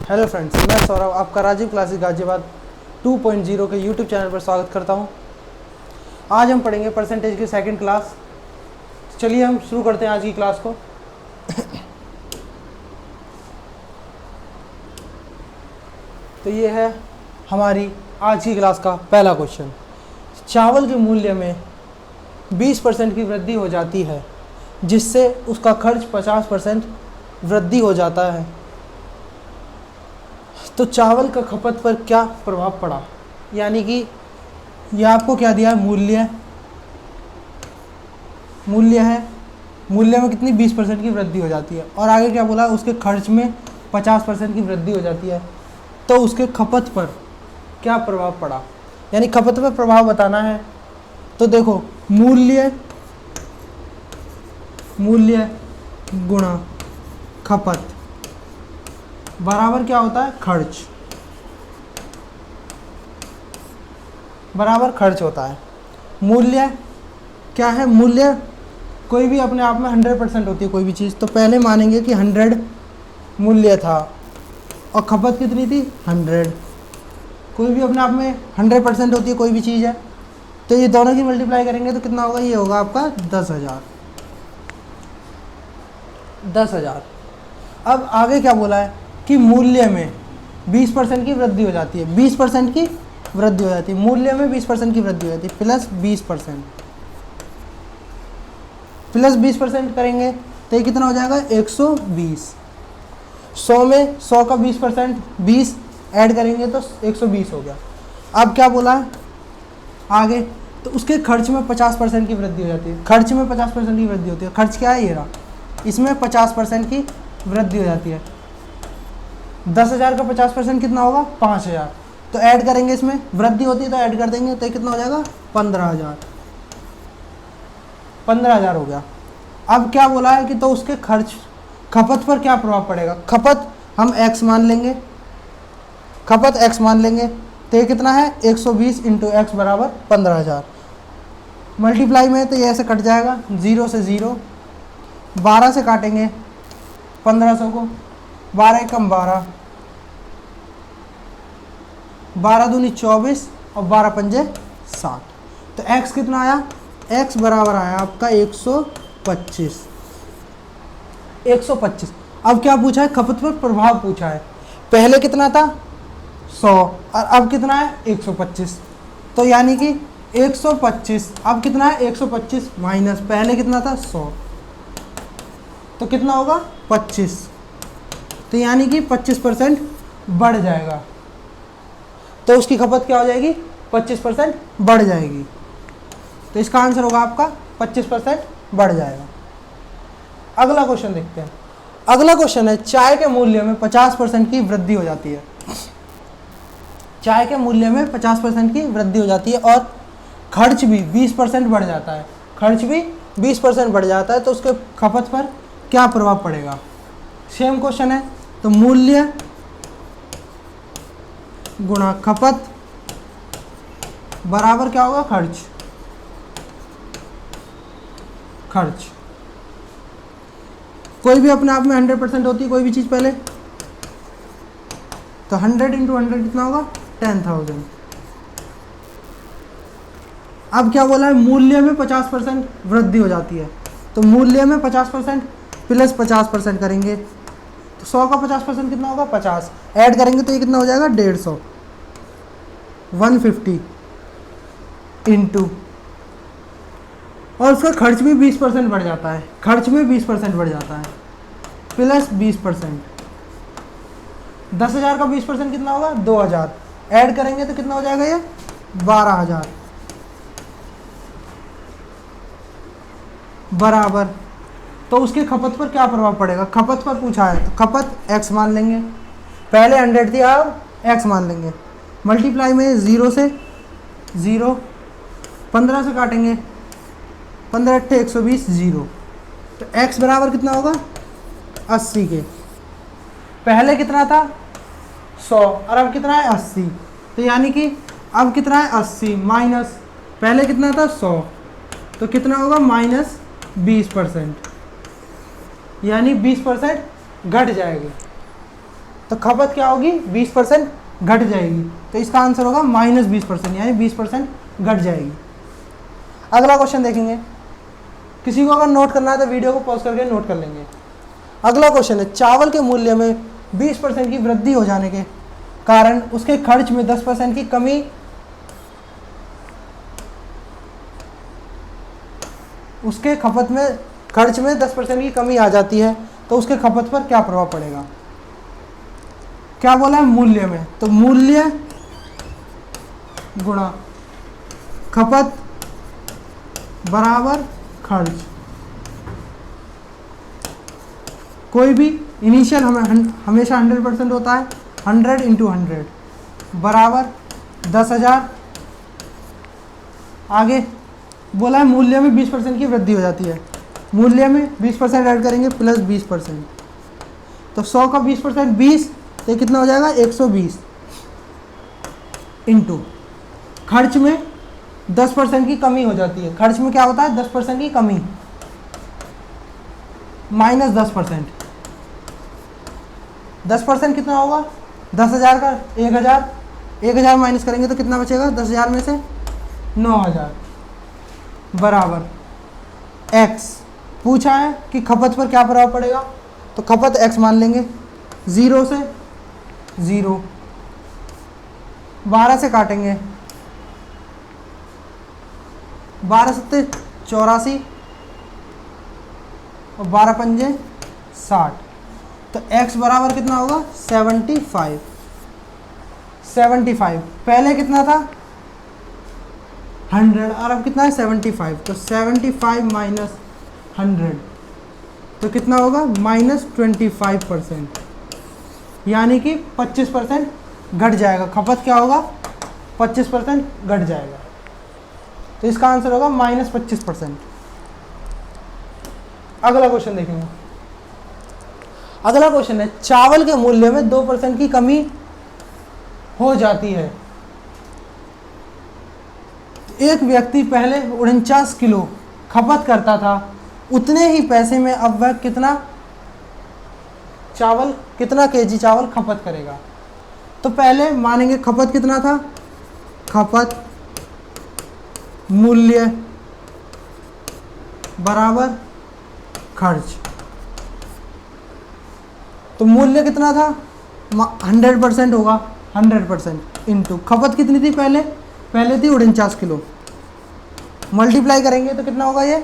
Hello friends, मैं सौरभ आपका Rajiv classes Ghaziabad 2.0 के यूट्यूब चैनल पर स्वागत करता हूं। आज हम पढ़ेंगे परसेंटेज की सेकंड क्लास। चलिए हम शुरू करते हैं आज की क्लास को। तो ये है हमारी आज की क्लास का पहला क्वेश्चन। चावल के मूल्य में 20% की वृद्धि हो जाती है, जिससे उसका खर्च 50% वृद्धि हो जाता है, तो चावल का खपत पर क्या प्रभाव पड़ा। यानी कि यह आपको क्या दिया है, मूल्य है। मूल्य में कितनी 20% की वृद्धि हो जाती है, और आगे क्या बोला, उसके खर्च में 50% की वृद्धि हो जाती है, तो उसके खपत पर क्या प्रभाव पड़ा। यानी खपत पर प्रभाव बताना है। तो देखो, मूल्य गुणा खपत बराबर क्या होता है, खर्च, बराबर खर्च होता है। मूल्य क्या है, मूल्य कोई भी अपने आप में 100% होती है कोई भी चीज़, तो पहले मानेंगे कि 100 मूल्य था और खपत कितनी थी, 100। कोई भी अपने आप में 100% होती है कोई भी चीज़ है, तो ये दोनों की मल्टीप्लाई करेंगे तो कितना होगा, ये होगा आपका 10,000। अब आगे क्या बोला है कि मूल्य में 20% की वृद्धि हो जाती है, 20% की वृद्धि हो जाती है, मूल्य में 20% की वृद्धि हो जाती है, प्लस 20% करेंगे तो ये कितना हो जाएगा, 120। 100 में 100 का 20%, 20 ऐड करेंगे तो 120 हो गया। अब क्या बोला है आगे, तो उसके खर्च में 50% की वृद्धि हो जाती है। खर्च में 50% की वृद्धि होती है। खर्च क्या है, ये रहा, इसमें 50% की वृद्धि हो जाती है। 10,000 का 50% कितना होगा, 5,000। तो ऐड करेंगे, इसमें वृद्धि होती है तो ऐड कर देंगे, तो कितना हो जाएगा, 15,000 हो गया। अब क्या बोला है कि तो उसके खपत पर क्या प्रभाव पड़ेगा। खपत हम x मान लेंगे, तो ये कितना है, 120 × x बराबर 15,000। मल्टीप्लाई में तो ये ऐसे कट जाएगा, 0 से 0, 12 से काटेंगे 1500 को, 12 एकम 12, 12 दूनी 24 और 12 पंजे 60। तो x कितना आया, x बराबर आया आपका 125। अब क्या पूछा है, खपत पर प्रभाव पूछा है। पहले कितना था, 100, और अब कितना है, 125। तो यानी कि 125, अब कितना है, 125 माइनस पहले कितना था, 100, तो कितना होगा, 25। तो यानी कि 25% बढ़ जाएगा, तो उसकी खपत क्या हो जाएगी, 25% बढ़ जाएगी। तो इसका आंसर होगा आपका 25% बढ़ जाएगा। अगला क्वेश्चन देखते हैं। अगला क्वेश्चन है, चाय के मूल्य में 50% की वृद्धि हो जाती है। चाय के मूल्य में 50% की वृद्धि हो जाती है और खर्च भी 20% बढ़ जाता है। तो उसके खपत पर क्या प्रभाव पड़ेगा। सेम क्वेश्चन है, तो मूल्य गुणा खपत बराबर क्या होगा, खर्च। कोई भी अपने आप में 100% होती है कोई भी चीज़ पहले, तो 100 × 100 कितना होगा, 10,000। अब क्या बोला है, मूल्य में 50% वृद्धि हो जाती है, तो मूल्य में 50% प्लस 50% करेंगे, तो 100 का 50% कितना होगा, 50। ऐड करेंगे तो ये कितना हो जाएगा, 150, 150 इंटू, और उसका खर्च भी 20% बढ़ जाता है, प्लस 20%। 10,000 का 20% कितना होगा, 2,000। ऐड करेंगे तो कितना हो जाएगा, ये 12,000 बराबर। तो उसके खपत पर क्या प्रभाव पड़ेगा, खपत पर पूछा है, तो खपत x मान लेंगे, पहले 100 थी, अब x मान लेंगे। मल्टीप्लाई में 0 से 0, 15 से काटेंगे, 15 × 120, 0। तो x बराबर कितना होगा, 80 के। पहले कितना था, 100, और अब कितना है, 80। तो यानी कि अब कितना है, 80 माइनस पहले कितना था, 100, तो कितना होगा, माइनस 20%, यानी 20% घट जाएगी। तो खपत क्या होगी, 20% घट जाएगी। तो इसका आंसर होगा -20%, यानी 20% घट जाएगी। अगला क्वेश्चन देखेंगे। किसी को अगर नोट करना है तो वीडियो को पॉज करके नोट कर लेंगे। अगला क्वेश्चन है, चावल के मूल्य में 20% की वृद्धि हो जाने के कारण उसके खर्च में 10% की कमी उसके खपत में खर्च में 10% की कमी आ जाती है, तो उसके खपत पर क्या प्रभाव पड़ेगा। क्या बोला है, मूल्य में, तो मूल्य गुणा खपत बराबर खर्च। कोई भी इनिशियल हमेशा 100% होता है, 100 × 100 बराबर 10,000। आगे बोला है मूल्य में 20% की वृद्धि हो जाती है, मूल्य में 20% ऐड करेंगे प्लस 20%, तो 100 का 20% 20, तो ये कितना हो जाएगा 120 इंटू खर्च में 10% की कमी हो जाती है। खर्च में क्या होता है, 10% की कमी, माइनस 10%। 10% कितना होगा, 10,000 का 1,000, 1,000 माइनस करेंगे तो कितना बचेगा, 10,000 में से 9,000 बराबर x। पूछा है कि खपत पर क्या प्रभाव पड़ेगा, तो खपत x मान लेंगे, 0 से 0, 12 से काटेंगे, 12 सत्ते 84 और 12 पंजे 60, तो x बराबर कितना होगा 75। 75 पहले कितना था 100 और अब कितना है 75, तो 75 माइनस 100 तो कितना होगा -25%, यानी कि 25% घट जाएगा। खपत क्या होगा 25% घट जाएगा, तो इसका आंसर होगा -25%। अगला क्वेश्चन देखेंगे। अगला क्वेश्चन है, चावल के मूल्य में 2% की कमी हो जाती है। एक व्यक्ति पहले 49 किलो खपत करता था, उतने ही पैसे में अब वह कितना केजी चावल खपत करेगा। तो पहले मानेंगे खपत कितना था, खपत मूल्य बराबर खर्च। तो मूल्य कितना था 100% होगा, 100% इंटू खपत कितनी थी पहले थी 49 किलो, मल्टीप्लाई करेंगे तो कितना होगा ये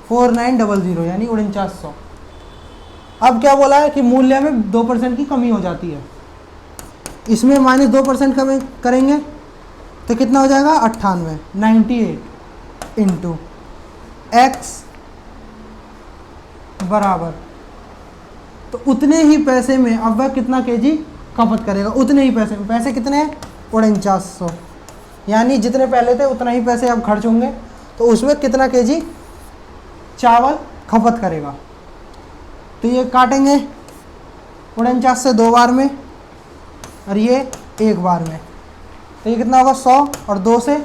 4900 यानी 4900। अब क्या बोला है कि मूल्य में 2% की कमी हो जाती है, इसमें -2% कमी करेंगे तो कितना हो जाएगा 98 इंटू x बराबर, तो उतने ही पैसे में अब वह कितना केजी खपत करेगा। उतने ही पैसे में, पैसे कितने हैं 4900, यानी जितने पहले थे उतना ही पैसे अब खर्च होंगे, तो उसमें कितना केजी चावल खपत करेगा। तो ये काटेंगे 49 से 2 बार में और ये 1 बार में, तो ये कितना होगा 100 और 2 से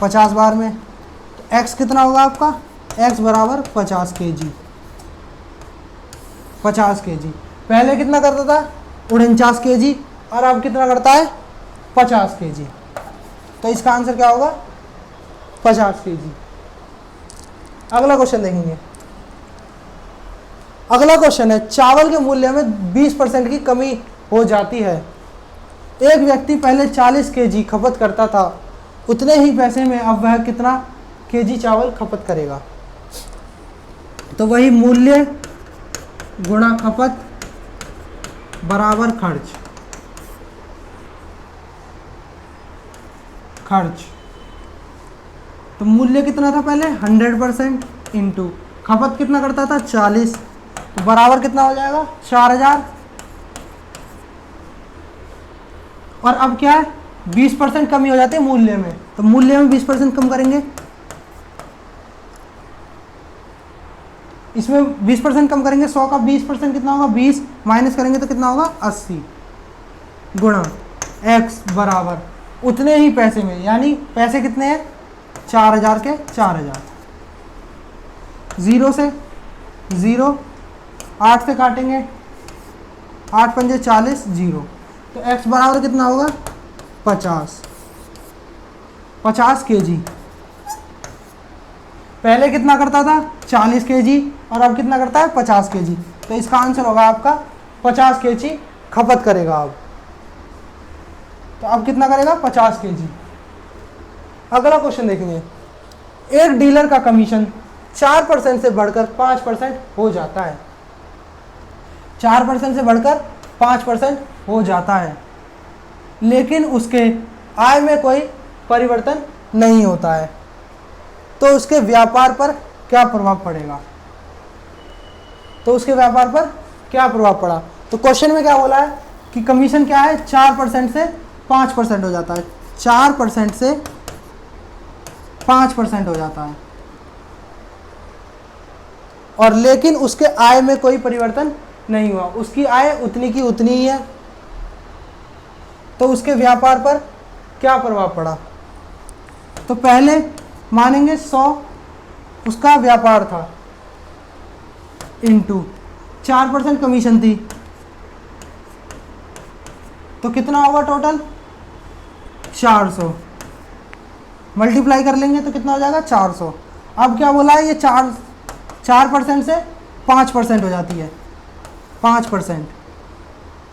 50 बार में। तो x कितना होगा आपका, x बराबर 50 केजी। 50 केजी पहले कितना करता था 49 केजी और अब कितना करता है 50 केजी, तो इसका आंसर क्या होगा 50 केजी। अगला क्वेश्चन देखेंगे। अगला क्वेश्चन है, चावल के मूल्य में 20% की कमी हो जाती है। एक व्यक्ति पहले 40 केजी खपत करता था, उतने ही पैसे में अब वह कितना केजी चावल खपत करेगा। तो वही मूल्य गुणा खपत बराबर खर्च। तो मूल्य कितना था पहले 100% इंटू खपत कितना करता था 40, तो बराबर कितना हो जाएगा 4000। और अब क्या है 20% कमी हो जाती है मूल्य में, तो मूल्य में 20% कम करेंगे, इसमें 20% कम करेंगे, 100 का 20% कितना होगा 20, माइनस करेंगे तो कितना होगा 80 गुणा x बराबर उतने ही पैसे में, यानी पैसे कितने हैं 4000 के 4000, 0 से 0, 8 से काटेंगे 8 पंजे 40, 0। तो x बराबर कितना होगा 50 kg। पहले कितना करता था 40 kg और अब कितना करता है 50 kg। तो इसका आंसर होगा आपका 50 kg खपत करेगा अब। तो अब कितना करेगा 50 kg। अगला क्वेश्चन देखेंगे, एक डीलर का कमीशन 4% से बढ़कर 5% हो जाता है। 4% से बढ़कर 5% हो जाता है, लेकिन उसके आय में कोई परिवर्तन नहीं होता है, तो उसके व्यापार पर क्या प्रभाव पड़ेगा? तो उसके व्यापार पर क्या प्रभाव पड़ा? तो क्वेश्चन में क्या बोला है कि कमीशन क्या है 4% से 5% हो जाता है। 4% से 5% हो जाता है, और लेकिन उसके आय में कोई परिवर्तन नहीं हुआ, उसकी आय उतनी की उतनी ही है, तो उसके व्यापार पर क्या प्रभाव पड़ा? तो पहले मानेंगे 100 उसका व्यापार था, इंटू 4% कमीशन थी, तो कितना होगा टोटल 400। मल्टीप्लाई कर लेंगे तो कितना हो जाएगा 400। अब क्या बोला है, ये 4% से 5% हो जाती है। 5%,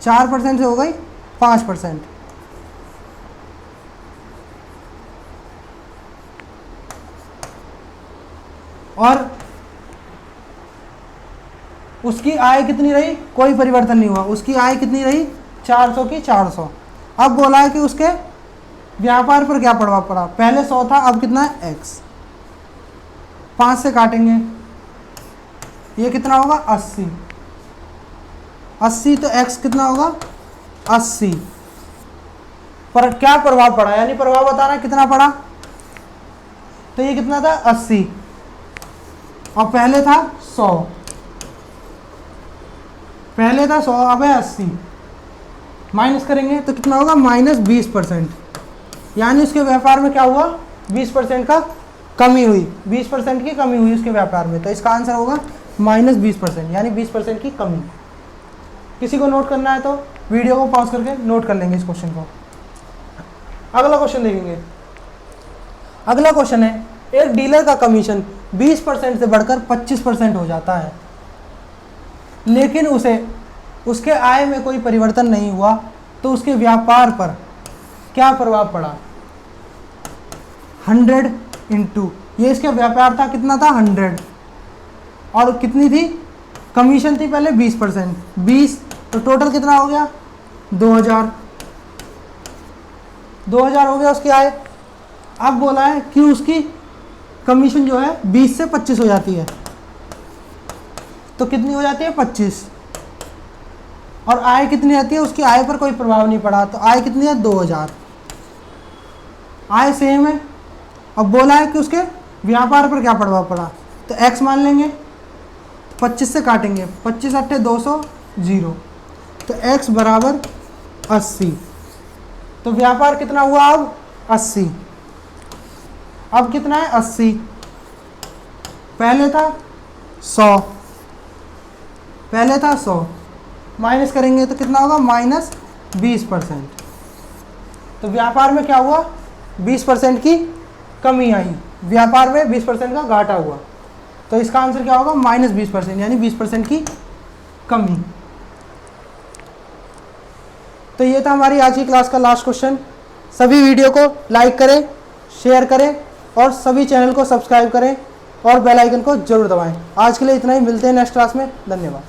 4% से हो गई 5%। और उसकी आय कितनी रही? कोई परिवर्तन नहीं हुआ, उसकी आय कितनी रही 400 की 400। अब बोला है कि उसके व्यापार पर क्या प्रभाव पड़ा? पहले 100 था, अब कितना है x। 5 से काटेंगे, ये कितना होगा 80। 80 तो x कितना होगा 80 पर क्या प्रभाव पड़ा, यानी प्रभाव बताना कितना पड़ा। तो ये कितना था 80 और पहले था 100, पहले था 100 अब है 80। माइनस करेंगे तो कितना होगा -20%, यानी उसके व्यापार में क्या हुआ 20% का कमी हुई, 20% की कमी हुई उसके व्यापार में। तो इसका आंसर होगा -20%, यानी 20% की कमी। किसी को नोट करना है तो वीडियो को पॉज करके नोट कर लेंगे इस क्वेश्चन को। अगला क्वेश्चन देखेंगे। अगला क्वेश्चन है, एक डीलर का कमीशन 20% से बढ़कर 25% हो जाता है, लेकिन उसके आय में कोई परिवर्तन नहीं हुआ, तो उसके व्यापार पर क्या प्रभाव पड़ा? 100 इंटू, ये इसका व्यापार था कितना था 100, और कितनी थी कमीशन थी पहले 20%, 20 तो टोटल कितना हो गया 2000 हो गया उसकी आय। अब बोला है कि उसकी कमीशन जो है 20 से 25 हो जाती है, तो कितनी हो जाती है 25, और आय कितनी रहती है? उसकी आय पर कोई प्रभाव नहीं पड़ा, तो आय कितनी है 2000, आय सेम है। अब बोला है कि उसके व्यापार पर क्या प्रभाव पड़ा, तो x मान लेंगे, 25 से काटेंगे, 25 अट्ठे 200, 0, तो x बराबर 80। तो व्यापार कितना हुआ अब 80, अब कितना है 80, पहले था 100, माइनस करेंगे तो कितना होगा -20%। तो व्यापार में क्या हुआ 20% की कमी आई, व्यापार में 20% का घाटा हुआ, तो इसका आंसर क्या होगा -20%, यानी 20% की कमी। तो ये था हमारी आज की क्लास का लास्ट क्वेश्चन। सभी वीडियो को लाइक करें, शेयर करें और सभी चैनल को सब्सक्राइब करें और बेल आइकन को जरूर दबाएं। आज के लिए इतना ही, मिलते हैं नेक्स्ट क्लास में। धन्यवाद।